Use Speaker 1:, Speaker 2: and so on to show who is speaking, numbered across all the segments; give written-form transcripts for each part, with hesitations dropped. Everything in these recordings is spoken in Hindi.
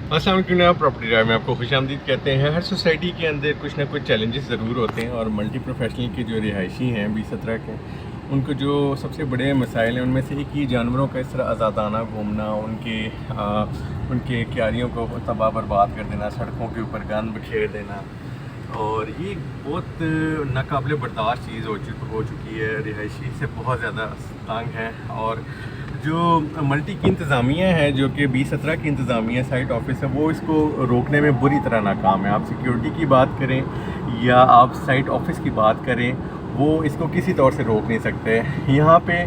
Speaker 1: अस्सलाम वालेकुम जनाब। प्रॉपर्टी ड्राइव में आपको खुशामदीद कहते हैं। हर सोसाइटी के अंदर कुछ ना कुछ चैलेंजेस ज़रूर होते हैं और मल्टी प्रोफेशनल के जो रिहायशी हैं 20-17 के, उनको जो सबसे बड़े मसाइल हैं उनमें से एक ही जानवरों का इस तरह आज़ादाना घूमना, उनके क्यारियों को तबाह बर्बाद कर देना, सड़कों के ऊपर गंद बिखेर देना। और ये बहुत नाकाबिल बर्दाश्त चीज़ हो चुकी है। रिहायशी से बहुत ज़्यादा तंग है। और जो मल्टी की इंतज़ामिया है, जो कि 20-17 की इंतज़ामिया साइट ऑफिस है, वो इसको रोकने में बुरी तरह नाकाम है। आप सिक्योरिटी की बात करें या आप साइट ऑफिस की बात करें, वो इसको किसी तौर से रोक नहीं सकते। यहाँ पे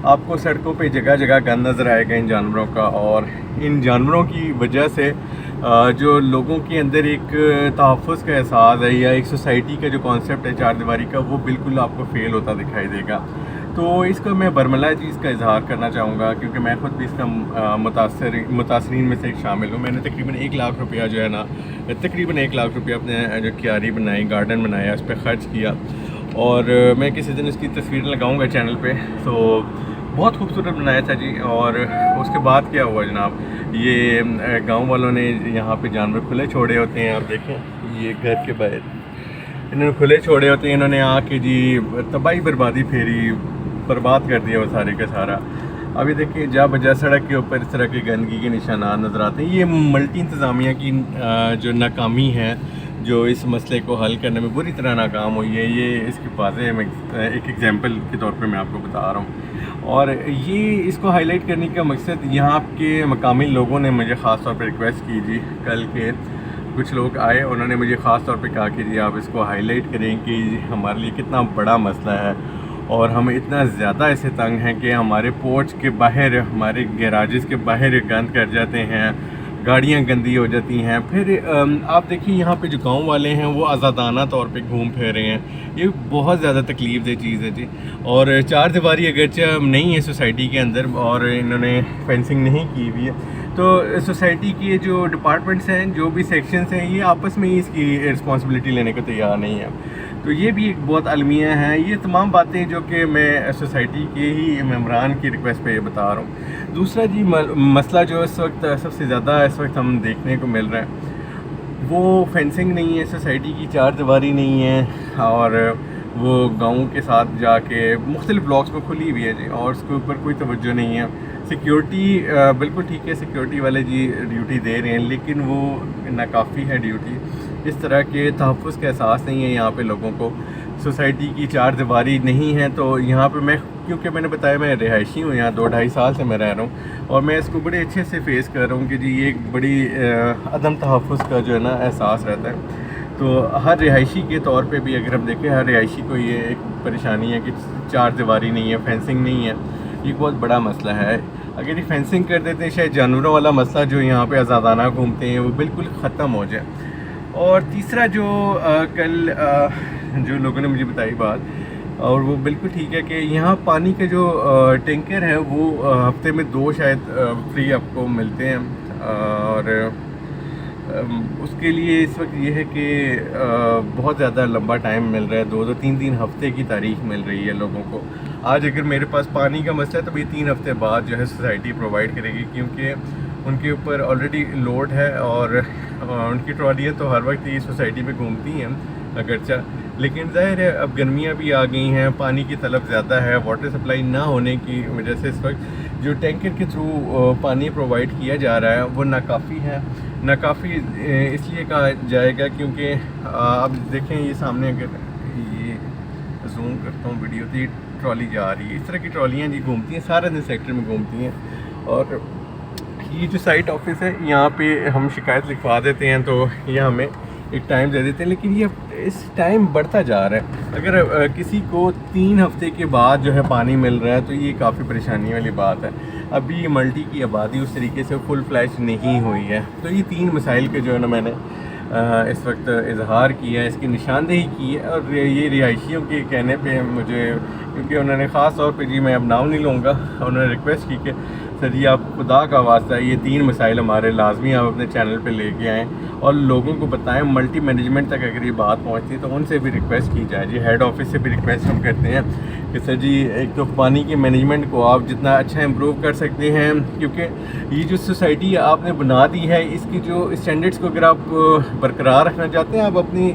Speaker 1: आपको सड़कों पे जगह जगह गंद नज़र आएगा इन जानवरों का, और इन जानवरों की वजह से जो लोगों के अंदर एक तहफ़्फ़ुज़ का एहसास है या एक सोसाइटी का जो कॉन्सेप्ट है चार दीवारी का, वो बिल्कुल आपको फ़ेल होता दिखाई देगा। तो इसका मैं बरमला चीज़ का इजहार करना चाहूँगा, क्योंकि मैं ख़ुद भी इसका मुतासरीन में से एक शामिल हूँ। मैंने तकरीबन 1 लाख रुपया जो है ना, तकरीबन 1 लाख रुपया अपने जो क्यारी बनाई, गार्डन बनाया, उस पर ख़र्च किया। और मैं किसी दिन इसकी तस्वीर लगाऊंगा चैनल पे। तो बहुत खूबसूरत बनाया था जी। और उसके बाद क्या हुआ जनाब, ये गांव वालों ने यहाँ पे जानवर खुले छोड़े होते हैं। आप देखें, ये घर के बाहर इन्होंने खुले छोड़े होते हैं। इन्होंने आके जी तबाही बर्बादी फेरी, बर्बाद कर दिया वो सारे का सारा। अभी देखिए, जा बजा सड़क के ऊपर इस तरह के गंदगी के निशानात नज़र आते हैं। ये मल्टी इंतज़ामिया की जो नाकामी है, जो इस मसले को हल करने में बुरी तरह नाकाम हुई है, ये इसके वाज़े एक एग्जांपल के तौर पे मैं आपको बता रहा हूँ। और ये इसको हाईलाइट करने का मकसद, यहाँ के मकामी लोगों ने मुझे ख़ास तौर पे रिक्वेस्ट की जी। कल के कुछ लोग आए, उन्होंने मुझे ख़ास तौर पे कहा कि जी आप इसको हाईलाइट करें कि हमारे लिए कितना बड़ा मसला है और हम इतना ज़्यादा ऐसे तंग हैं कि हमारे पोर्च के बाहर, हमारे गैराजेस के बाहर गंद कर जाते हैं, गाड़ियाँ गंदी हो जाती हैं। फिर आप देखिए, यहाँ पे जो गांव वाले हैं वो आज़ादाना तौर पे घूम फिर रहे हैं। ये बहुत ज़्यादा तकलीफ़ दह चीज़ है जी। और चार दीवारी अगरचे नहीं है सोसाइटी के अंदर और इन्होंने फेंसिंग नहीं की हुई है, तो सोसाइटी के जो डिपार्टमेंट्स हैं, जो भी सेक्शंस हैं, ये आपस में ही इसकी रिस्पॉन्सिबिलिटी लेने को तैयार नहीं है। तो ये भी एक बहुत अलमिया है। ये तमाम बातें जो कि मैं सोसाइटी के ही मेम्बरान की रिक्वेस्ट पे बता रहा हूँ। दूसरा जी, मसला जो इस वक्त सबसे ज़्यादा इस वक्त हम देखने को मिल रहा है, वो फेंसिंग नहीं है, सोसाइटी की चार दीवारी नहीं है, और वो गाँव के साथ जाके मुख्तलिफ ब्लॉक्स में खुली हुई है जी, और उसके ऊपर कोई तवज्जो नहीं है। सिक्योरिटी बिल्कुल ठीक है, सिक्योरिटी वाले जी ड्यूटी दे रहे हैं, लेकिन वो नाकाफ़ी है ड्यूटी। इस तरह के तहफ़्फ़ुज़ का एहसास नहीं है यहाँ पे लोगों को। सोसाइटी की चार दीवारी नहीं है, तो यहाँ पे मैं, क्योंकि मैंने बताया मैं रिहायशी हूँ, यहाँ 2-2.5 साल से मैं रह रहा हूँ, और मैं इसको बड़े अच्छे से फेस कर रहा हूँ कि जी ये एक बड़ी अदम तहफ़्फ़ुज़ का जो है ना एहसास रहता है। तो हर रिहायशी के तौर पे भी अगर हम देखें, हर रिहायशी को ये एक परेशानी है कि चार दीवारी नहीं है, फेंसिंग नहीं है। ये बहुत बड़ा मसला है। अगर ये फेंसिंग कर देते हैं, शायद जानवरों वाला मसला जो यहाँ पे आज़ादाना घूमते हैं, वो बिल्कुल ख़त्म हो जाए। और तीसरा जो कल जो लोगों ने मुझे बताई बात, और वो बिल्कुल ठीक है, कि यहाँ पानी के जो टैंकर है वो हफ्ते में 2 शायद फ्री आपको मिलते हैं। और उसके लिए इस वक्त ये है कि बहुत ज़्यादा लंबा टाइम मिल रहा है, 2-2, 3-3 हफ्ते की तारीख मिल रही है लोगों को। आज अगर मेरे पास पानी का मसला है तो ये 3 हफ्ते बाद जो है सोसाइटी प्रोवाइड करेगी, क्योंकि उनके ऊपर ऑलरेडी लोड है। और उनकी ट्रॉलियाँ तो हर वक्त ये सोसाइटी में घूमती हैं अगरचा, लेकिन ज़ाहिर है अब गर्मियाँ भी आ गई हैं, पानी की तलब ज़्यादा है। वाटर सप्लाई ना होने की वजह से इस वक्त जो टैंकर के थ्रू पानी प्रोवाइड किया जा रहा है वो नाकाफ़ी है। नाकाफ़ी इसलिए कहा जाएगा क्योंकि आप देखें, ये सामने अगर ये जूम करता हूँ वीडियो, तो ये ट्रॉली जा रही है। इस तरह की ट्रॉलियाँ जी घूमती हैं, सारे दिन सेक्टर में घूमती हैं। और ये जो साइट ऑफिस है, यहाँ पे हम शिकायत लिखवा देते हैं तो ये हमें एक टाइम दे देते हैं, लेकिन ये इस टाइम बढ़ता जा रहा है। अगर किसी को 3 हफ्ते के बाद जो है पानी मिल रहा है, तो ये काफ़ी परेशानी वाली बात है। अभी मल्टी की आबादी उस तरीके से फुल फ्लैश नहीं हुई है। तो ये 3 मसाइल के जो है ना मैंने इस वक्त इजहार किया है, इसकी निशानदेही की है। और ये रिहायशियों के कहने पे मुझे, क्योंकि उन्होंने ख़ास तौर पे जी, मैं अब नाम नहीं लूँगा, उन्होंने रिक्वेस्ट की कि सर जी आप खुदा का वास्ता ये 3 मसाइल हमारे लाजमी आप अपने चैनल पे लेके आएँ और लोगों को बताएं। मल्टी मैनेजमेंट तक अगर ये बात पहुंचती है तो उनसे भी रिक्वेस्ट की जाए जी, हेड ऑफिस से भी रिक्वेस्ट हम करते हैं कि सर जी एक तो पानी की मैनेजमेंट को आप जितना अच्छा इम्प्रूव कर सकते हैं, क्योंकि ये जो सोसाइटी आपने बना दी है इसकी जो स्टैंडर्ड्स को अगर आप बरकरार रखना चाहते हैं आप अपनी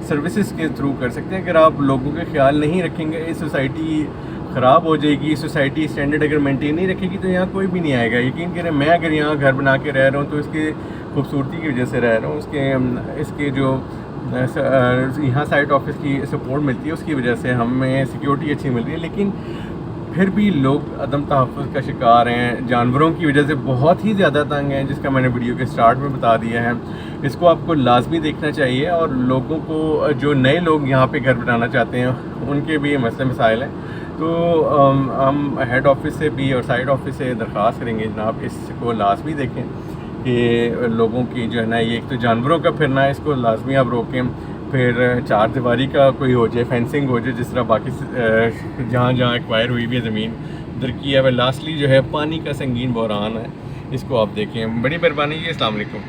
Speaker 1: सर्विसेज के थ्रू कर सकते हैं। अगर आप लोगों के ख्याल नहीं रखेंगे ये सोसाइटी ख़राब हो जाएगी। सोसाइटी स्टैंडर्ड अगर मेंटेन नहीं रखेगी तो यहाँ कोई भी नहीं आएगा। यकीन करें मैं अगर यहाँ घर बना के रह रहा हूँ तो इसकी खूबसूरती की वजह से रह रहा हूँ, इसके जो यहाँ साइट ऑफिस की सपोर्ट मिलती है उसकी वजह से हमें सिक्योरिटी अच्छी मिल रही है। लेकिन फिर भी लोग अदम तहफ़्फ़ुज़ का शिकार हैं, जानवरों की वजह से बहुत ही ज़्यादा तंग हैं, जिसका मैंने वीडियो के स्टार्ट में बता दिया है। इसको आपको लाजमी देखना चाहिए और लोगों को जो नए लोग यहाँ पे घर बनाना चाहते हैं उनके भी ये मसले मसाइल हैं। तो हम हेड ऑफिस से भी और साइड ऑफिस से दरख्वास्त करेंगे जनाब इसको लाजमी देखें कि लोगों की जो है ना ये एक तो जानवरों का फिरना है इसको लाजमी आप रोकें, फिर चार दीवारी का कोई हो जाए, फेंसिंग हो जाए जिस तरह बाकी जहाँ जहाँ एक्वायर हुई भी है ज़मीन उधर की है। लास्टली जो है पानी का संगीन बहरान है, इसको आप देखें। बड़ी मेहरबानी जी, अस्सलाम वालेकुम।